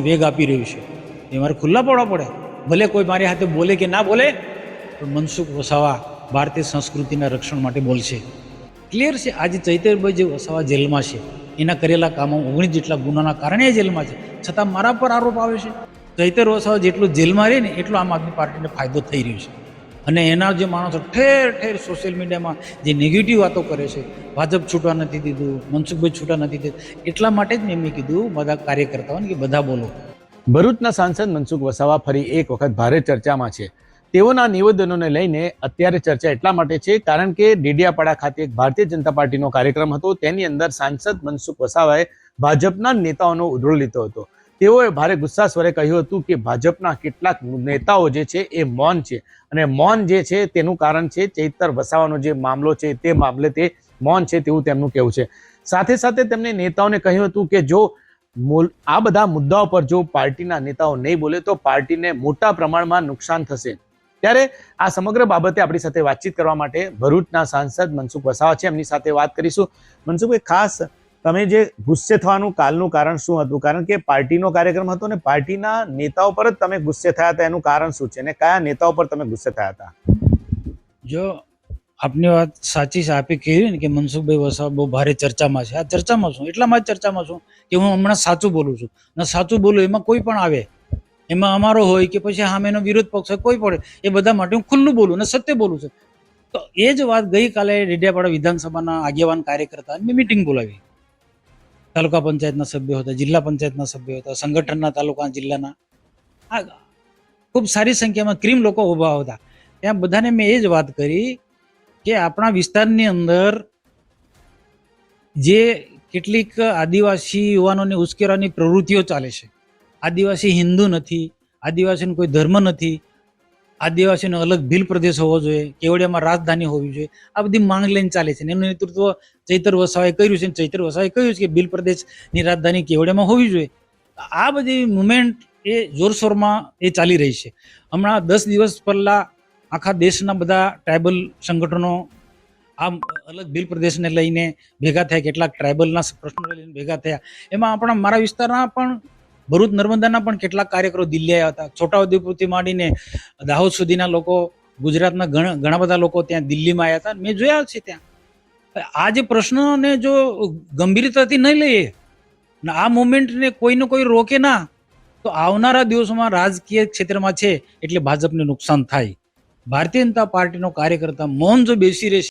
વેગ આપી રહ્યું છે એ મારે ખુલ્લા પડવા પડે. ભલે કોઈ મારી હાથે બોલે કે ના બોલે, પણ મનસુખ વસાવા ભારતીય સંસ્કૃતિના રક્ષણ માટે બોલશે. ક્લિયર છે. આજે ચૈતરભાઈ જે વસાવા જેલમાં છે, એના કરેલા કામો 19 જેટલા ગુનાના કારણે એ જેલમાં છે, છતાં મારા પર આરોપ આવે છે. ચૈતર વસાવા જેટલું જેલમાં રહે ને એટલો આમ આદમી પાર્ટીને ફાયદો થઈ રહ્યો છે. અને એના જે માણસો ઠેર ઠેર સોશિયલ મીડિયામાં જે નેગેટિવ વાતો કરે છે, ભાજપ છૂટવા નથી દીધું, મનસુખભાઈ છૂટા નથી દીધું, એટલા માટે જ મેં કીધું બધા કાર્યકર્તાઓને કે બધા બોલો. ભરૂચના સાંસદ મનસુખ વસાવા ફરી એક વખત ભારે ચર્ચામાં છે. તેઓના નિવેદનોને લઈને અત્યારે ચર્ચા એટલા માટે છે કારણ કે ડેડિયાપાડા ખાતે એક ભારતીય જનતા પાર્ટીનો કાર્યક્રમ હતો. તેની અંદર સાંસદ મનસુખ વસાવાએ ભાજપના નેતાઓનો ઉધડો લીધો હતો. તેઓએ ભારે ગુસ્સા સ્વરે કહ્યું હતું કે ભાજપના કેટલાક નેતાઓ જે છે એ મૌન છે, અને મૌન જે છે તેનું કારણ છે ચૈતર વસાવાનો જે મામલો છે તે મામલે તે મૌન છે તેવું તેમનું કહેવું છે. સાથે સાથે તેમણે નેતાઓને કહ્યું હતું કે જો આ બધા મુદ્દાઓ પર જો પાર્ટીના નેતાઓ નહીં બોલે તો પાર્ટીને મોટા પ્રમાણમાં નુકસાન થશે. ત્યારે આ સમગ્ર બાબતે આપણી સાથે વાતચીત કરવા માટે ભરૂચના સાંસદ મનસુખ વસાવા છે, એમની સાથે વાત કરીશું. મનસુખભાઈ, ખાસ તમે જે ગુસ્સે થવાનું કાલનું કારણ શું હતું? કારણ કે પાર્ટીનો કાર્યક્રમ હતો ને પાર્ટીના નેતાઓ પર જ તમે ગુસ્સે થયા હતા, એનું કારણ શું છે અને કયા નેતાઓ પર તમે ગુસ્સે થયા હતા? જો આપની વાત સાચી છે, આપે કહ્યું ને કે મનસુખભાઈ વસાવા બહુ ભારે ચર્ચામાં છે. આ ચર્ચામાં છું એટલામાં જ ચર્ચામાં છું કે હું હમણાં સાચું બોલું છું. ને સાચું બોલું એમાં કોઈ પણ આવે, એમાં અમારો હોય કે પછી સામેનો વિરોધ પક્ષ હોય, કોઈ પડે, એ બધા માટે હું ખુલ્લું બોલું ને સત્ય બોલું છું. તો એ જ વાત ગઈકાલે ડેડિયાપાડા વિધાનસભાના આગેવાન કાર્યકર્તા મેં મિટિંગ બોલાવી. તાલુકા પંચાયતના સભ્યો હતા, જિલ્લા પંચાયતના સભ્યો હતા, સંગઠનના તાલુકા જિલ્લાના ખૂબ સારી સંખ્યામાં ક્રીમ લોકો ઉભા હતા. ત્યાં બધાને મેં એ જ વાત કરી કે આપણા વિસ્તારની અંદર જે કેટલીક આદિવાસી યુવાનોને ઉશ્કેરવાની પ્રવૃત્તિઓ ચાલે છે. આદિવાસી હિન્દુ નથી, આદિવાસીનો કોઈ ધર્મ નથી, આદિવાસીનો અલગ ભીલ પ્રદેશ હોવો જોઈએ, કેવડિયામાં રાજધાની હોવી જોઈએ, આ બધી માંગ લઈને ચાલે છે. એનું નેતૃત્વ ચૈતર વસાવાએ કર્યું છે. ચૈતર વસાવાએ કહ્યું છે કે ભીલ પ્રદેશની રાજધાની કેવડિયામાં હોવી જોઈએ. આ બધી મુવમેન્ટ એ જોરશોરમાં એ ચાલી રહી છે. હમણાં 10 દિવસ પહેલા આખા દેશના બધા ટ્રાઇબલ સંગઠનો આ અલગ ભીલ પ્રદેશને લઈને ભેગા થયા, કેટલાક ટ્રાઇબલના પ્રશ્નો લઈને ભેગા થયા. એમાં આપણા મારા વિસ્તારના પણ ભરૂચ નર્મદાના પણ કેટલાક કાર્યકરો દિલ્હી આવ્યા હતા. છોટાઉદેપુરથી માંડીને દાહોદ સુધીના લોકો, ગુજરાતના ઘણા બધા લોકો ત્યાં દિલ્હીમાં આવ્યા હતા. મેં જોયા છે ત્યાં. આ જે પ્રશ્નોને જો ગંભીરતાથી નહીં લઈએ ને આ મુવમેન્ટને કોઈને કોઈ રોકે ના, તો આવનારા દિવસોમાં રાજકીય ક્ષેત્રમાં છે એટલે ભાજપને નુકસાન થાય. ભારતીય જનતા પાર્ટીનો કાર્યકર્તા મૌન જો બેસી રહેશે